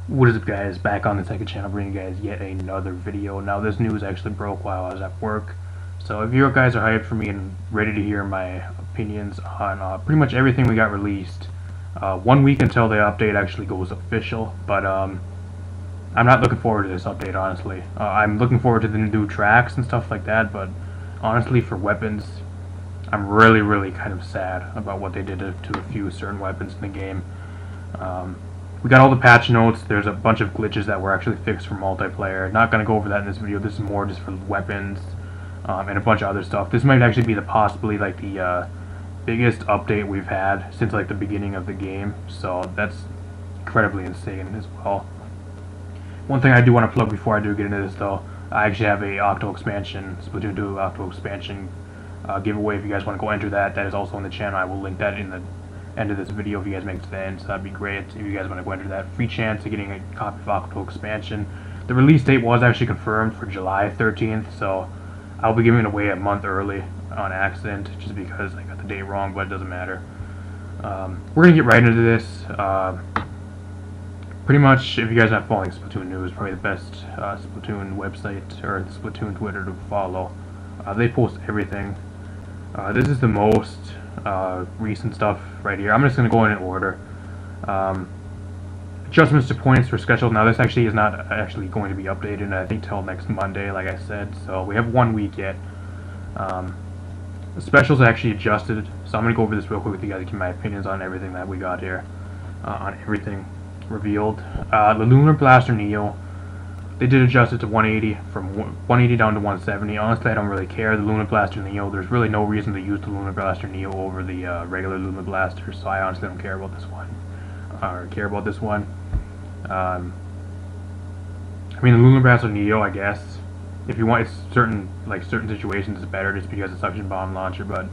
What is up, guys? Back on the second channel, bringing you guys yet another video. Now this news actually broke while I was at work, so if you guys are hyped for me and ready to hear my opinions on pretty much everything we got released, 1 week until the update actually goes official, but I'm not looking forward to this update, honestly. I'm looking forward to the new tracks and stuff like that, but honestly for weapons, I'm really kind of sad about what they did to a few certain weapons in the game. We got all the patch notes. There's a bunch of glitches that were actually fixed for multiplayer. Not going to go over that in this video. This is more just for weapons and a bunch of other stuff. This might actually be possibly like the biggest update we've had since like the beginning of the game. So that's incredibly insane as well. One thing I do want to plug before I do get into this though, I actually have a Octo expansion, Splatoon 2 Octo expansion giveaway. If you guys want to go enter that, that is also on the channel. I will link that in the end of this video if you guys make it to the end, so that'd be great if you guys want to go enter that. Free chance of getting a copy of Octo expansion. The release date was actually confirmed for July 13th, so I'll be giving it away a month early on accident just because I got the date wrong, but it doesn't matter. We're gonna get right into this. Pretty much, if you guys are not following Splatoon news, probably the best Splatoon website or the Splatoon Twitter to follow. They post everything. This is the most recent stuff right here. I'm just going to go in order. Adjustments to points for schedule. Now this actually is not actually going to be updated, I think, till next Monday, like I said. So we have 1 week yet. The specials are actually adjusted, so I'm going to go over this real quick with you guys to give my opinions on everything that we got here. On everything revealed. The Lunar Blaster Neo, they did adjust it to 180, from 180 down to 170. Honestly, I don't really care. The Lunar Blaster Neo, there's really no reason to use the Lunar Blaster Neo over the regular Lunar Blaster, so I honestly don't care about this one. I mean, the Lunar Blaster Neo, I guess, if you want, it's certain situations it's better just because it's suction bomb launcher, but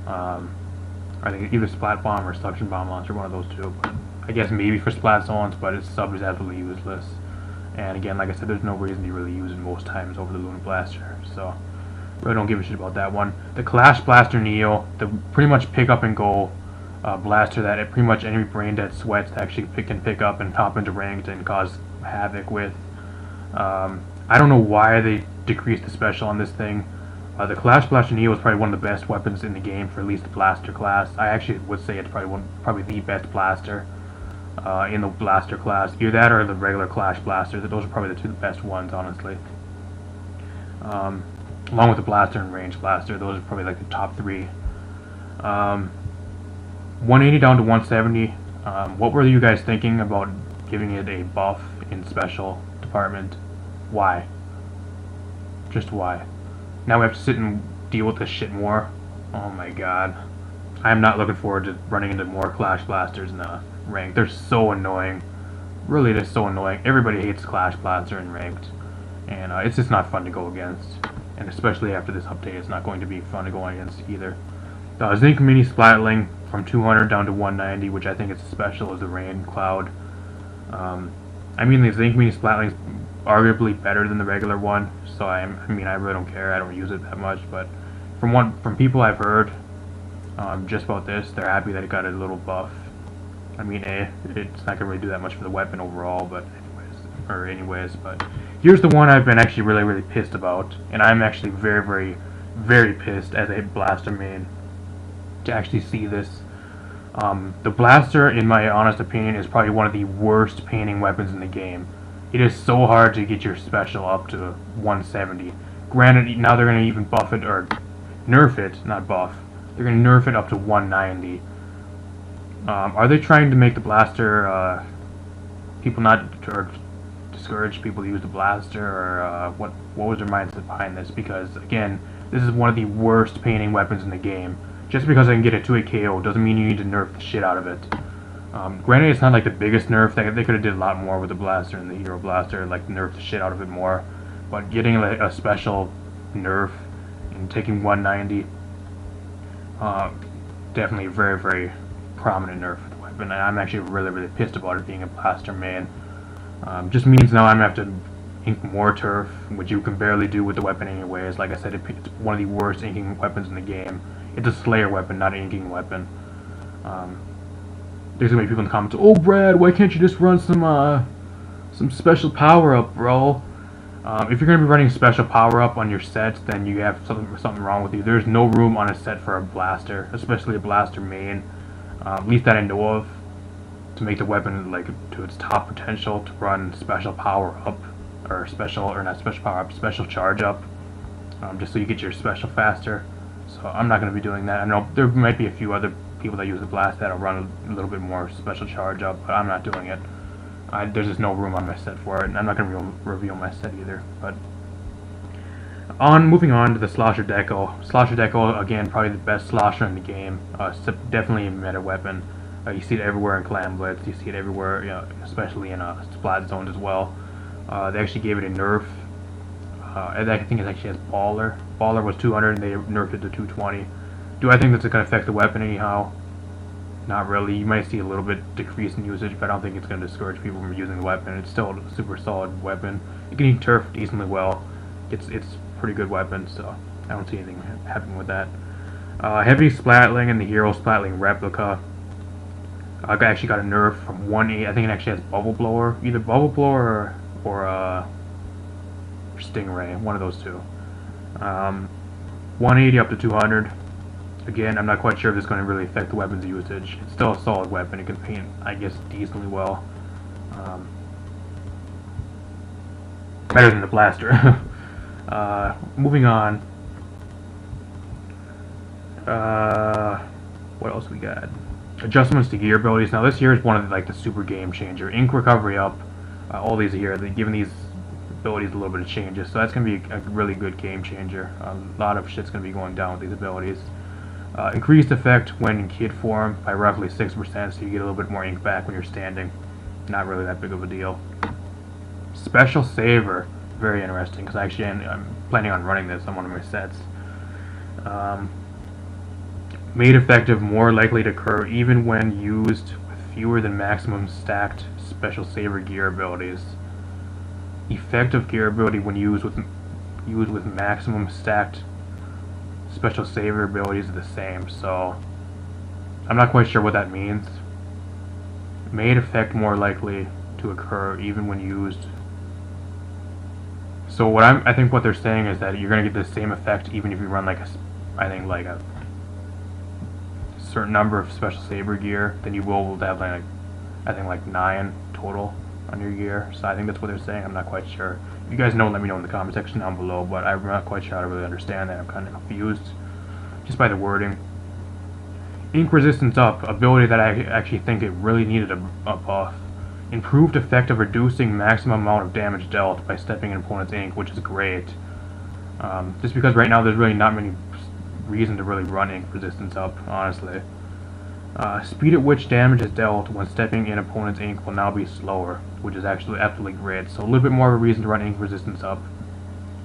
I think either Splat Bomb or Suction Bomb Launcher, one of those two. But I guess maybe for Splat Zones, but its sub is absolutely useless. And again, like I said, there's no reason to really use it most times over the Lunar Blaster, so really don't give a shit about that one. The Clash Blaster Neo, the pretty much pick up and go blaster that pretty much any brain dead sweats actually can pick up and hop into ranked and cause havoc with. I don't know why they decreased the special on this thing. The Clash Blaster Neo is probably one of the best weapons in the game for at least the blaster class. I actually would say it's probably the best blaster in the blaster class. Either that or the regular Clash Blaster. Those are probably the two best ones, honestly. Along with the blaster and range blaster, those are probably like the top three. 180 down to 170. What were you guys thinking about giving it a buff in special department? Why? Just why? Now we have to sit and deal with this shit more. Oh my god. I am not looking forward to running into more Clash Blasters in the ranked. They're so annoying. Really, they're so annoying. Everybody hates Clash Blaster in ranked. And it's just not fun to go against. And especially after this update, it's not going to be fun to go against either. The Zinc Mini Splatling from 200 down to 190, which I think is special as the Rain Cloud. I mean, the Zinc Mini Splatling is arguably better than the regular one, so I mean, I really don't care. I don't use it that much, but from people I've heard just about this, they're happy that it got a little buff. I mean, it's not gonna really do that much for the weapon overall, but anyways, but here's the one I've been actually really pissed about, and I'm actually very pissed as a blaster main to actually see this. The blaster, in my honest opinion, is probably one of the worst painting weapons in the game. It is so hard to get your special up to 170. Granted, now they're going to even buff it, or nerf it, not buff. They're going to nerf it up to 190. Are they trying to make the blaster, people not, or discourage people to use the blaster, or what was their mindset behind this? Because, again, this is one of the worst painting weapons in the game. Just because I can get it to a KO doesn't mean you need to nerf the shit out of it. Granted, it's not like the biggest nerf. They could have did a lot more with the blaster and the Hero Blaster, like nerf the shit out of it more. But getting like a special nerf and taking 190, definitely a very prominent nerf for the weapon. And I'm actually really pissed about it being a blaster main. Just means now I'm gonna have to ink more turf, which you can barely do with the weapon anyways. Like I said, it's one of the worst inking weapons in the game. It's a Slayer weapon, not an inking weapon. There's gonna be people in the comments, oh Brad, why can't you just run some Some special power up, bro. If you're gonna be running special power up on your sets, then you have something wrong with you. There's no room on a set for a blaster, especially a blaster main. At least that I know of, to make the weapon like to its top potential to run special power up, or not special power up, special charge up, just so you get your special faster. So I'm not gonna be doing that. I know there might be a few other people that use the blast that'll run a little bit more special charge up, but I'm not doing it. There's just no room on my set for it, and I'm not going to reveal my set either. But moving on to the Slosher Deco. Slosher Deco, again, probably the best slosher in the game. Definitely a meta weapon. You see it everywhere in Clan Blitz. You see it everywhere, you know, especially in Splat zones as well. They actually gave it a nerf. I think it actually has Baller. Baller was 200, and they nerfed it to 220. Do I think that's going to affect the weapon anyhow? Not really. You might see a little bit decrease in usage, but I don't think it's going to discourage people from using the weapon. It's still a super solid weapon. You can eat turf decently well. It's a pretty good weapon, so I don't see anything happening with that. Heavy Splatling and the Hero Splatling replica. I actually got a nerf from 180. I think it actually has Bubble Blower, either Bubble Blower or Stingray, one of those two. 180 up to 200. Again, I'm not quite sure if it's going to really affect the weapon's usage. It's still a solid weapon. It can paint, I guess, decently well. Better than the blaster. Moving on. What else we got? Adjustments to gear abilities. Now this here is one of the super game changer. Ink recovery up. All these here, they're giving these abilities a little bit of changes. So that's going to be a really good game changer. A lot of shit's going to be going down with these abilities. Increased effect when in kid form by roughly 6%, so you get a little bit more ink back when you're standing. Not really that big of a deal. Special Saver, very interesting, because actually I'm planning on running this on one of my sets. Made effective more likely to occur even when used with fewer than maximum stacked Special Saver gear abilities. Effective gear ability when used with maximum stacked Special Saver abilities are the same, so I'm not quite sure what that means. Made effect more likely to occur even when used. So I think what they're saying is that you're gonna get the same effect even if you run like a certain number of Special Saver gear, then you will have like 9 total on your gear. So I think that's what they're saying. I'm not quite sure. If you guys know, let me know in the comment section down below, but I'm not quite sure how to really understand that. I'm kind of confused just by the wording. Ink resistance up, ability that I actually think it really needed a buff. Improved effect of reducing maximum amount of damage dealt by stepping in opponent's ink, which is great. Just because right now there's really not many reason to really run ink resistance up, honestly. Speed at which damage is dealt when stepping in opponent's ink will now be slower, which is actually absolutely great. So a little bit more of a reason to run ink resistance up.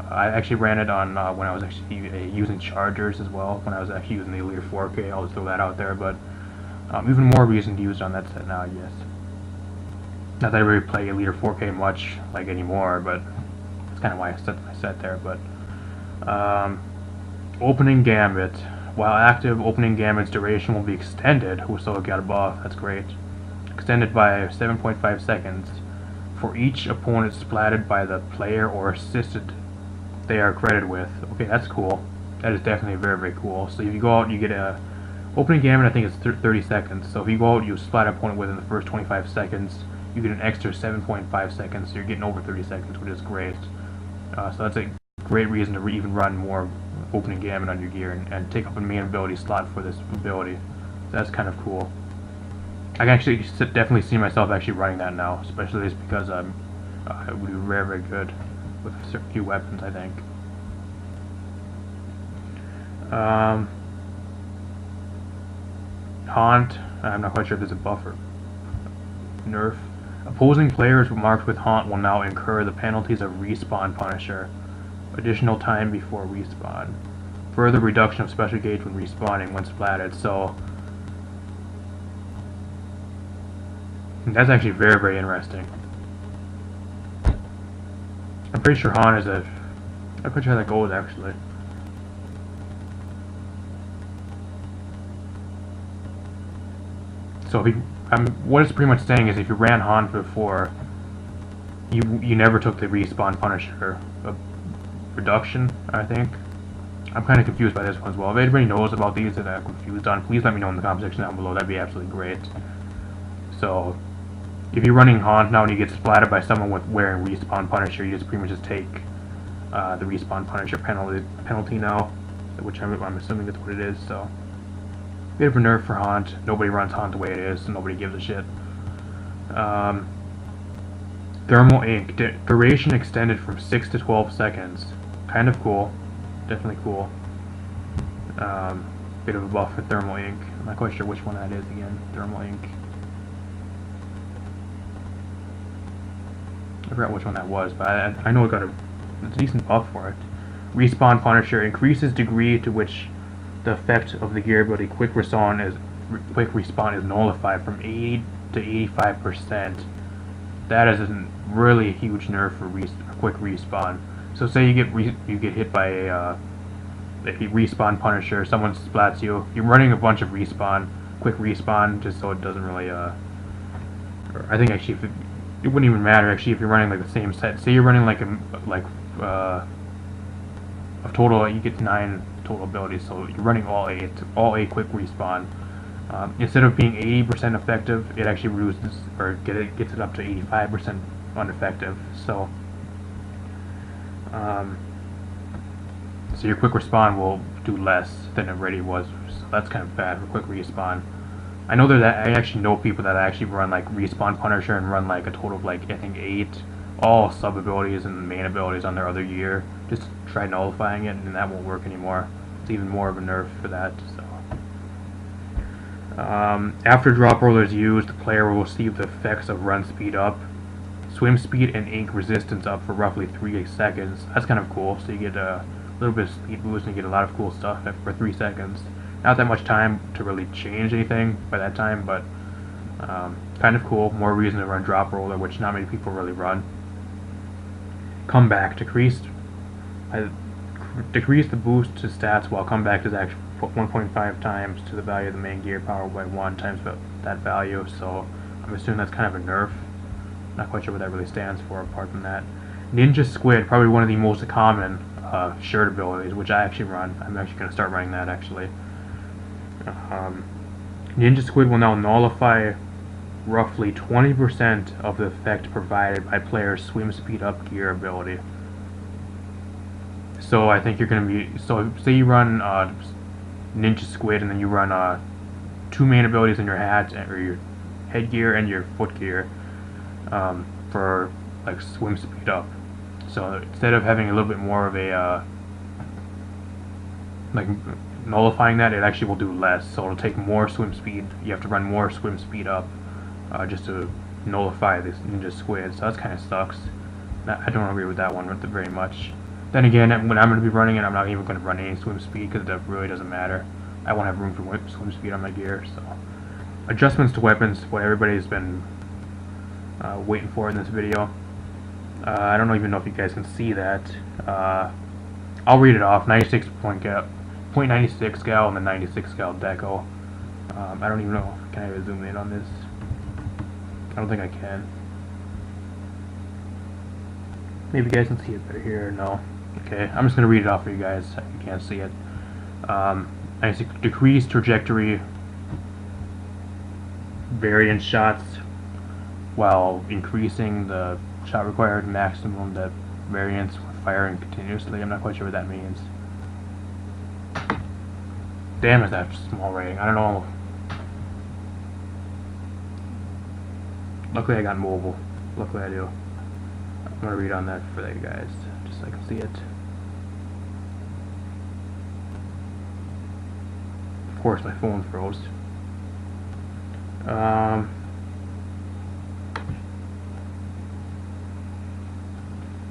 I actually ran it on when I was actually using chargers as well. When I was actually using the Elite 4K, I'll just throw that out there. But even more reason to use it on that set now, I guess. Not that I really play Elite 4K much anymore, but that's kind of why I set my set there. But opening gambit. While active, opening gambit's duration will be extended. So it got a buff. That's great. Extended by 7.5 seconds for each opponent splatted by the player or assisted they are credited with. Okay, that's cool. That is definitely very, very cool. So if you go out, you get a opening gambit. I think it's 30 seconds. So if you go out, you splat an opponent within the first 25 seconds. You get an extra 7.5 seconds. So you're getting over 30 seconds, which is great. So that's a great reason to even run more opening gambit on your gear and take up a main ability slot for this ability. So that's kind of cool. I can actually definitely see myself actually running that now, especially just because it would be very, very good with a few weapons, I think. Haunt. I'm not quite sure if there's a buffer. Nerf. Opposing players marked with Haunt will now incur the penalties of Respawn Punisher. Additional time before respawn. Further reduction of special gauge when respawning when splatted. So that's actually very, very interesting. I'm pretty sure Han is I'm pretty sure how that goes actually. So if what it's pretty much saying is if you ran Han before, you never took the respawn Punisher reduction, I think. I'm kind of confused by this one as well. If anybody knows about these that I'm confused on, please let me know in the comment section down below. That'd be absolutely great. So, if you're running Haunt now and you get splattered by someone with wearing respawn Punisher, you just pretty much just take the respawn Punisher penalty now, which I'm assuming that's what it is. So, bit of a nerf for Haunt. Nobody runs Haunt the way it is, so nobody gives a shit. Thermal ink duration extended from 6 to 12 seconds. Kind of cool. Definitely cool. Bit of a buff for thermal ink. I'm not quite sure which one that is again. Thermal ink. I forgot which one that was, but I know it got a decent buff for it. Respawn Punisher increases degree to which the effect of the gear ability quick respawn is nullified from 80 to 85%. That is a really huge nerf for quick respawn. So say you get hit by a respawn Punisher, someone splats you, you're running a bunch of quick respawn, just so it doesn't really I think actually it wouldn't even matter actually if you're running like the same set. Say you're running like a total, you get 9 total abilities, so you're running all 8 quick respawn. Instead of being 80% effective, it actually reduces or gets it up to 85% ineffective. So, so your quick respawn will do less than it already was. So that's kind of bad for quick respawn. I know that I actually know people that actually run like respawn Punisher and run like a total of like I think 8 all sub abilities and main abilities on their other gear. Just try nullifying it, and that won't work anymore. It's even more of a nerf for that. So. After drop roller is used, the player will receive the effects of run speed up, swim speed, and ink resistance up for roughly 3 seconds. That's kind of cool. So you get a little bit of speed boost and you get a lot of cool stuff for 3 seconds. Not that much time to really change anything by that time, but kind of cool. More reason to run drop roller, which not many people really run. Comeback decreased. Decrease the boost to stats while comeback is actually 1.5 times to the value of the main gear powered by 1 times that value. So I'm assuming that's kind of a nerf. Not quite sure what that really stands for apart from that. Ninja Squid, probably one of the most common shirt abilities, which I actually run. I'm actually going to start running that actually. Ninja Squid will now nullify roughly 20% of the effect provided by players' swim speed up gear ability. So I think you're going to be, so say you run Ninja Squid and then you run 2 main abilities in your hat or your headgear and your footgear for like swim speed up. So instead of having a little bit more of a like nullifying that, it actually will do less. So it'll take more swim speed. You have to run more swim speed up just to nullify this Ninja Squid. So that's kind of sucks. I don't agree with that one very much. Then again, when I'm going to be running it, I'm not even going to run any swim speed because that really doesn't matter. I won't have room for swim speed on my gear. So, adjustments to weapons, what everybody's been waiting for in this video. I don't even know if you guys can see that. I'll read it off. 0.96 gal and the 96 gal deco. I don't even know. Can I zoom in on this? I don't think I can. Maybe you guys can see it better here. No. Okay, I'm just going to read it off for you guys. You can't see it. Decrease trajectory variance shots while increasing the shot required maximum that variance when firing continuously. I'm not quite sure what that means. Damn, is that small rating? I don't know. Luckily I got mobile. Luckily I do. I'm going to read on that for you guys, just so I can see it. Of course, my phone froze.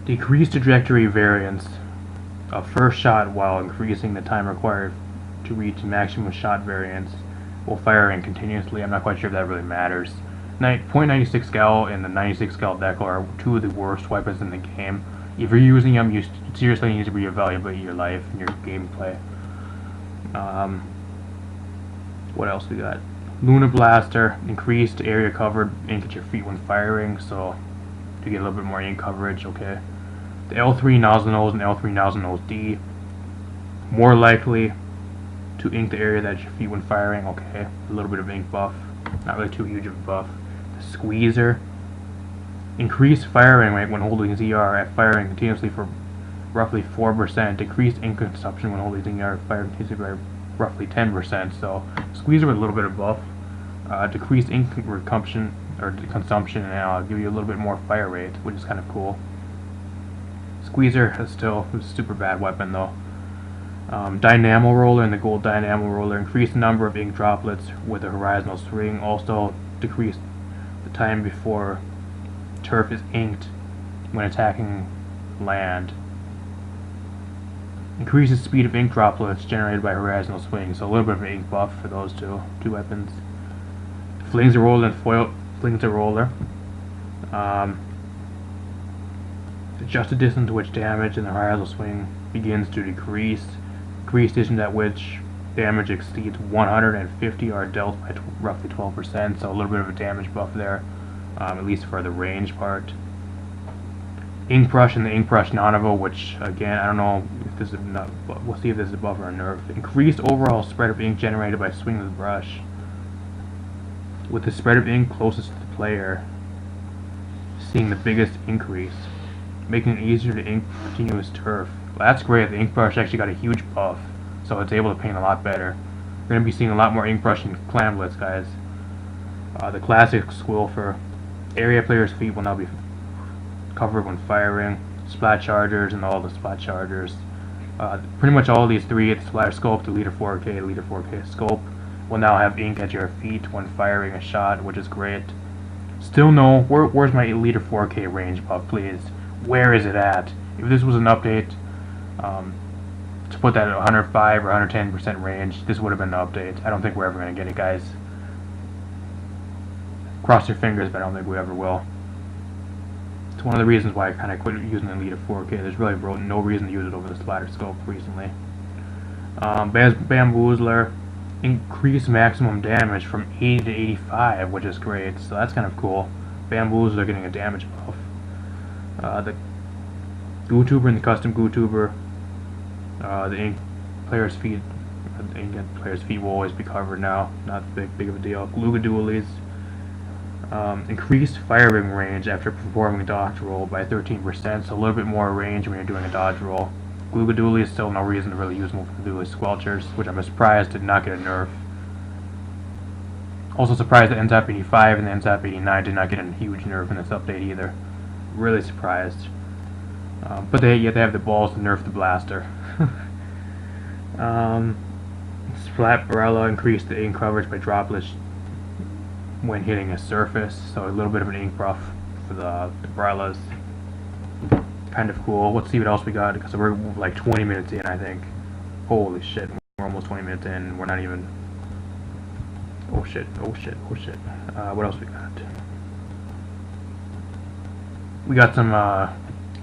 Decrease trajectory variance of first shot while increasing the time required to reach maximum shot variance while firing continuously. I'm not quite sure if that really matters. 0.96 gal and the 96 gal decal are 2 of the worst weapons in the game. If you're using them, you seriously need to reevaluate your life and your gameplay. What else we got? Luna Blaster, increased area covered, ink at your feet when firing. So to get a little bit more ink coverage. Okay, the L3 nozzle nose and L3 nozzle nose D, more likely to ink the area that your feet when firing. Okay, a little bit of ink buff, not really too huge of a buff. The squeezer, increased firing rate when holding ZR at firing continuously for roughly 4%, decreased ink consumption when holding ZR firing continuously by roughly 10%. So squeezer with a little bit of buff, decreased ink consumption, and give you a little bit more fire rate, which is kind of cool. Squeezer is still a super bad weapon though. Dynamo roller and the gold dynamo roller, increased the number of ink droplets with a horizontal swing, also decreased the time before turf is inked when attacking land. Increases speed of ink droplets generated by horizontal swing, so a little bit of an ink buff for those two weapons. Flings a roller and foil flings a roller. Adjust the distance to which damage in the horizontal swing begins to decrease. Decreased distance at which damage exceeds 150 are dealt by roughly 12%, so a little bit of a damage buff there, at least for the range part. Ink brush and the ink brush Nanovo, which again I don't know if this is not, but we'll see if this is a buff or a nerf. Increased overall spread of ink generated by swinging the brush, with the spread of ink closest to the player seeing the biggest increase, making it easier to ink continuous turf. Well, that's great. The ink brush actually got a huge buff, so it's able to paint a lot better. We're going to be seeing a lot more ink brush in Clam Blitz, guys. The classic squill for area players' feet will now be covered when firing. Splat chargers and all the splat chargers. Pretty much all of these three, the splatter scope, the leader 4K, leader 4K scope, will now have ink at your feet when firing a shot, which is great. Still no, where's my leader 4K range buff, please? Where is it at? If this was an update, to put that at 105 or 110% range, this would have been an update. I don't think we're ever going to get it, guys. Cross your fingers, but I don't think we ever will. It's one of the reasons why I kind of quit using the leader 4K. There's really no reason to use it over the splatter scope recently. Bamboozler, increase maximum damage from 80 to 85, which is great, so that's kind of cool. Bamboozler getting a damage buff. The GooTuber and the custom GooTuber, the ink player's feet will always be covered now, not big of a deal. Gluga Dualies, increased firing range after performing a dodge roll by 13%, so a little bit more range when you're doing a dodge roll. Gluga Dualies, still no reason to really use them for Dualie Squelchers, which I'm surprised did not get a nerf. Also surprised that NZAP 85 and the NZAP 89 did not get a huge nerf in this update either. Really surprised. But yet they have the balls to nerf the blaster. Splat Barella increased the ink coverage by droplets when hitting a surface, so a little bit of an ink buff for the Barellas. Kind of cool. Let's see what else we got, because we're like 20 minutes in, I think. Holy shit, we're almost 20 minutes in, and we're not even... Oh shit, oh shit, oh shit. What else we got? We got some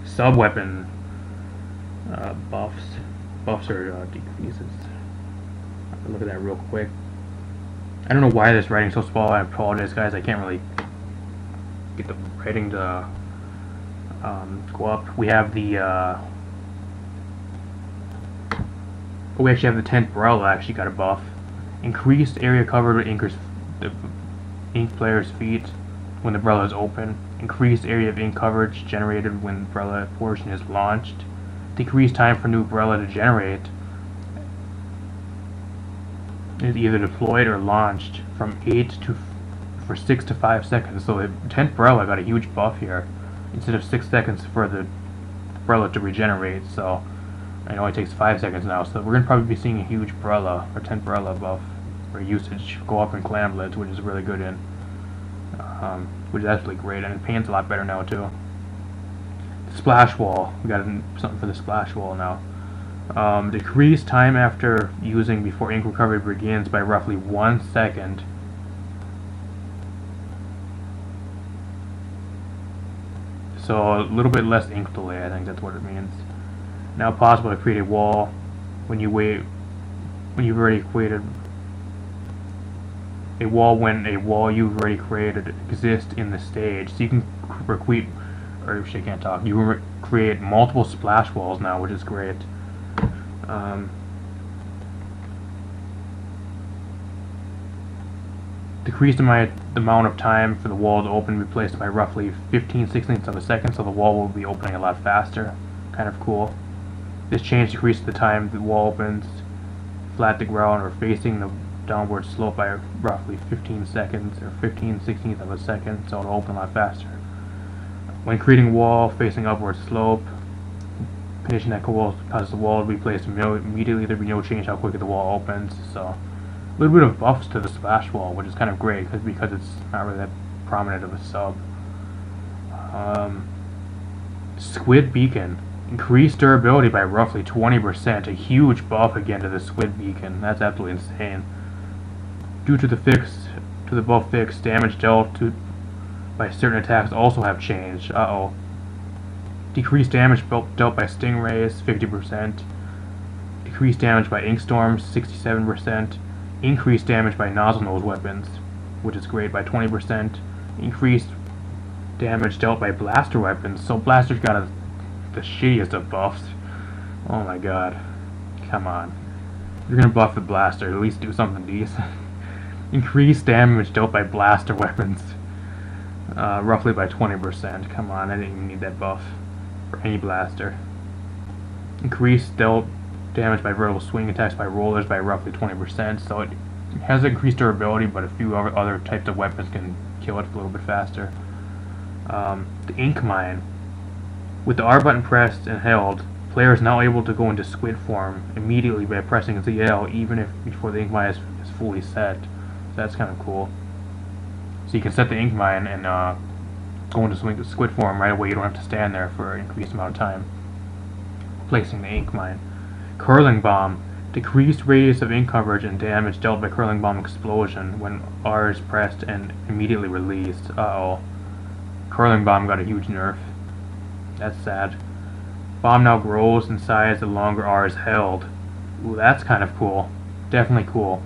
sub-weapon buffs. Buffs or decreases. Look at that real quick. I don't know why this writing's so small. I apologize, guys. I can't really get the writing to go up. We have the we actually have the 10th Barella actually got a buff. Increased area covered with the ink player's feet when the Barella is open. Increased area of ink coverage generated when the Barella portion is launched. Decreased time for new Barella to generate. Is either deployed or launched from 6 to 5 seconds. So the 10th Barella got a huge buff here. Instead of 6 seconds for the Barella to regenerate, so it only takes 5 seconds now. So we're going to probably be seeing a huge Barella, or 10th Barella buff, or usage go up in Clam Blitz, which is really good in. Which is actually great, and it paints a lot better now too. The splash wall, we got something for the splash wall now. Decrease time after using before ink recovery begins by roughly 1 second. So a little bit less ink delay, I think that's what it means. Now possible to create a wall when you've already created a wall when a wall you've already created exists in the stage. So you can or she can't talk. You create multiple splash walls now, which is great. Decrease the amount of time for the wall to open, replaced by roughly 15/16 of a second, so the wall will be opening a lot faster. Kind of cool. This change decreases the time the wall opens flat to ground or facing the downward slope by roughly 15 seconds or 15/16 of a second, so it'll open a lot faster. When creating a wall facing upward slope, condition that causes the wall to be placed immediately, there will be no change how quickly the wall opens. So a little bit of buffs to the splash wall, which is kind of great because it's not really that prominent of a sub. Squid Beacon. Increased durability by roughly 20%. A huge buff again to the Squid Beacon. That's absolutely insane. Due to the buff fix, damage dealt by certain attacks also have changed. Decreased damage dealt by stingrays, 50%. Decreased damage by ink storms, 67%. Increased damage by nozzle nose weapons, which is great, by 20%. Increased damage dealt by blaster weapons. So blasters got the shittiest of buffs. Oh my god. Come on. You're gonna buff the blaster, at least do something decent. Increased damage dealt by blaster weapons. Roughly by 20%. Come on, I didn't even need that buff for any blaster. Increased dealt damage by vertical swing attacks by rollers by roughly 20%, so it has increased durability, but a few other types of weapons can kill it a little bit faster. The Ink Mine. With the R button pressed and held, player is now able to go into squid form immediately by pressing ZL, even if before the Ink Mine is fully set. So that's kind of cool. So you can set the Ink Mine and go into squid form right away. You don't have to stand there for an increased amount of time. Placing the Ink Mine. Curling Bomb. Decreased radius of ink coverage and damage dealt by Curling Bomb explosion when R is pressed and immediately released. Curling Bomb got a huge nerf. That's sad. Bomb now grows in size the longer R is held. Ooh, that's kind of cool. Definitely cool.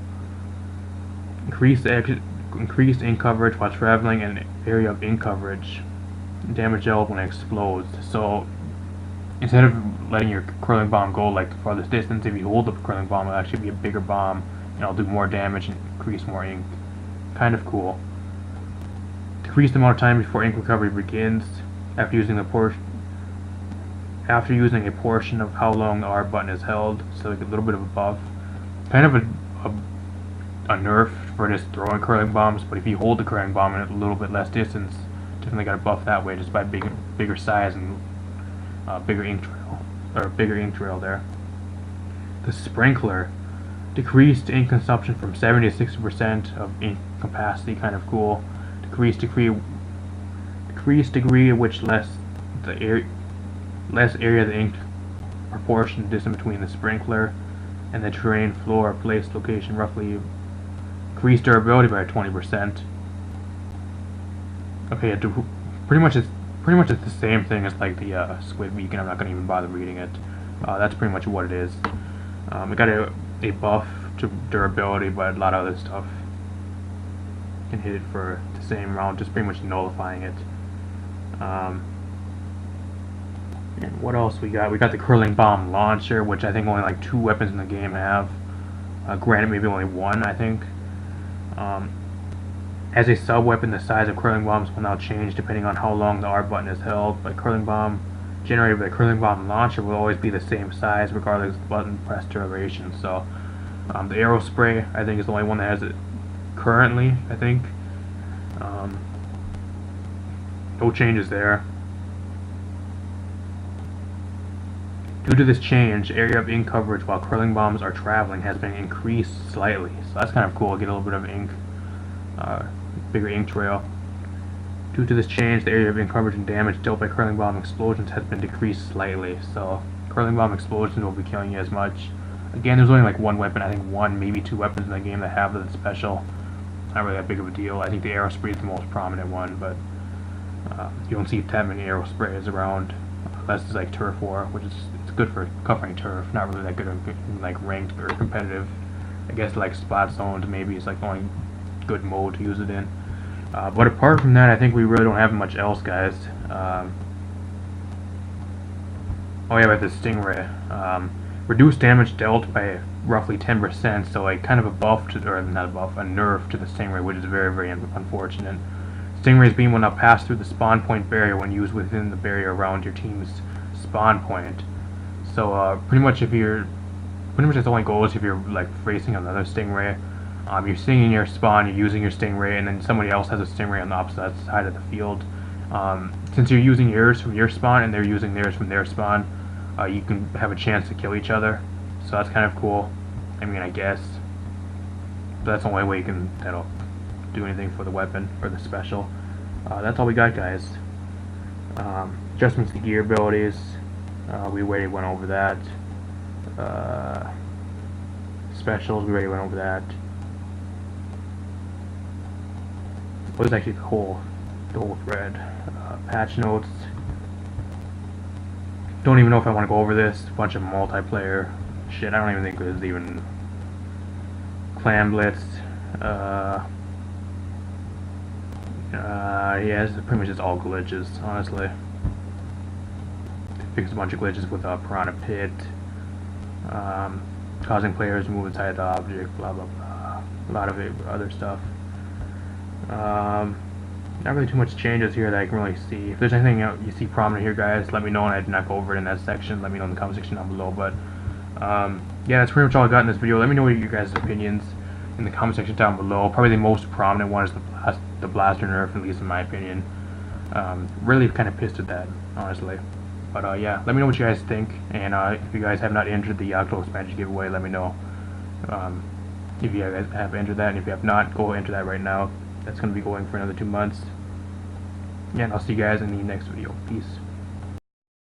Increased ink coverage while traveling and area of ink coverage. Damage dealt when it explodes. So instead of letting your curling bomb go like the farthest distance, if you hold the curling bomb, it'll actually be a bigger bomb and it'll do more damage and increase more ink. Kind of cool. Decrease the amount of time before ink recovery begins after using a portion of how long the R button is held, so like a little bit of a buff. Kind of a nerf for just throwing curling bombs, but if you hold the curling bomb at a little bit less distance, definitely got a buff that way just by bigger size and bigger ink trail there. The Sprinkler. Decreased ink consumption from 70 to 60% of ink capacity, kind of cool. Decreased degree at which less area of the ink proportion distance between the sprinkler and the terrain, floor, or place location roughly. Increased durability by 20%. Okay, pretty much it's the same thing as like the Squid Beacon. I'm not gonna even bother reading it. That's pretty much what it is. We got a buff to durability, but a lot of other stuff can hit it for the same amount, just pretty much nullifying it. And what else we got? We got the Curling Bomb Launcher, which I think only like 2 weapons in the game have. Granted, maybe only 1, I think. As a sub-weapon, the size of curling bombs will now change depending on how long the R button is held, but curling bomb generated by the Curling Bomb Launcher will always be the same size regardless of the button press duration. So the arrow spray, I think, is the only one that has it currently, I think. No changes there. Due to this change, area of ink coverage while curling bombs are traveling has been increased slightly. So that's kind of cool, get a little bit of ink, bigger ink trail. Due to this change, the area of ink coverage and damage dealt by curling bomb explosions has been decreased slightly. So curling bomb explosions will be killing you as much. Again, there's only like 1 weapon, I think 1, maybe 2 weapons in the game that have the special. Not really that big of a deal. I think the arrow spray is the most prominent one, but you don't see that many arrow sprays around unless it's like turf war, which is good for covering turf. Not really that good in like ranked or competitive. I guess like spot zones maybe it's like the only good mode to use it in. But apart from that, I think we really don't have much else, guys. Oh yeah, with the Stingray. Reduced damage dealt by roughly 10%, so like kind of a buff to, or not a buff, a nerf to the Stingray, which is very, very unfortunate. Stingray's beam will not pass through the spawn point barrier when used within the barrier around your team's spawn point. So pretty much this only goes if you're like facing another Stingray. You're sitting in your spawn, you're using your Stingray, and then somebody else has a Stingray on the opposite side of the field. Since you're using yours from your spawn and they're using theirs from their spawn, you can have a chance to kill each other. So that's kind of cool. I mean, I guess. But that's the only way you can do anything for the weapon or the special. That's all we got, guys. Adjustments to gear abilities. We already went over that. Specials, we already went over that. What is actually the whole thread? Patch notes. Don't even know if I want to go over this. A bunch of multiplayer shit. I don't even think there's even Clan Blitz. Yeah, this is pretty much just all glitches, honestly. Fixed a bunch of glitches with Piranha Pit, causing players to move inside the object, blah blah blah. A lot of other stuff. Not really too much changes here that I can really see. If there's anything you see prominent here, guys, let me know, and I did not go over it in that section. Let me know in the comment section down below. But yeah, that's pretty much all I got in this video. Let me know what your guys' opinions in the comment section down below. Probably the most prominent one is the blaster nerf, at least in my opinion. Really kind of pissed at that, honestly. But yeah, let me know what you guys think, and if you guys have not entered the Octo expansion giveaway, let me know. If you guys have entered that, and if you have not, go enter that right now. That's going to be going for another 2 months. Yeah, and I'll see you guys in the next video. Peace.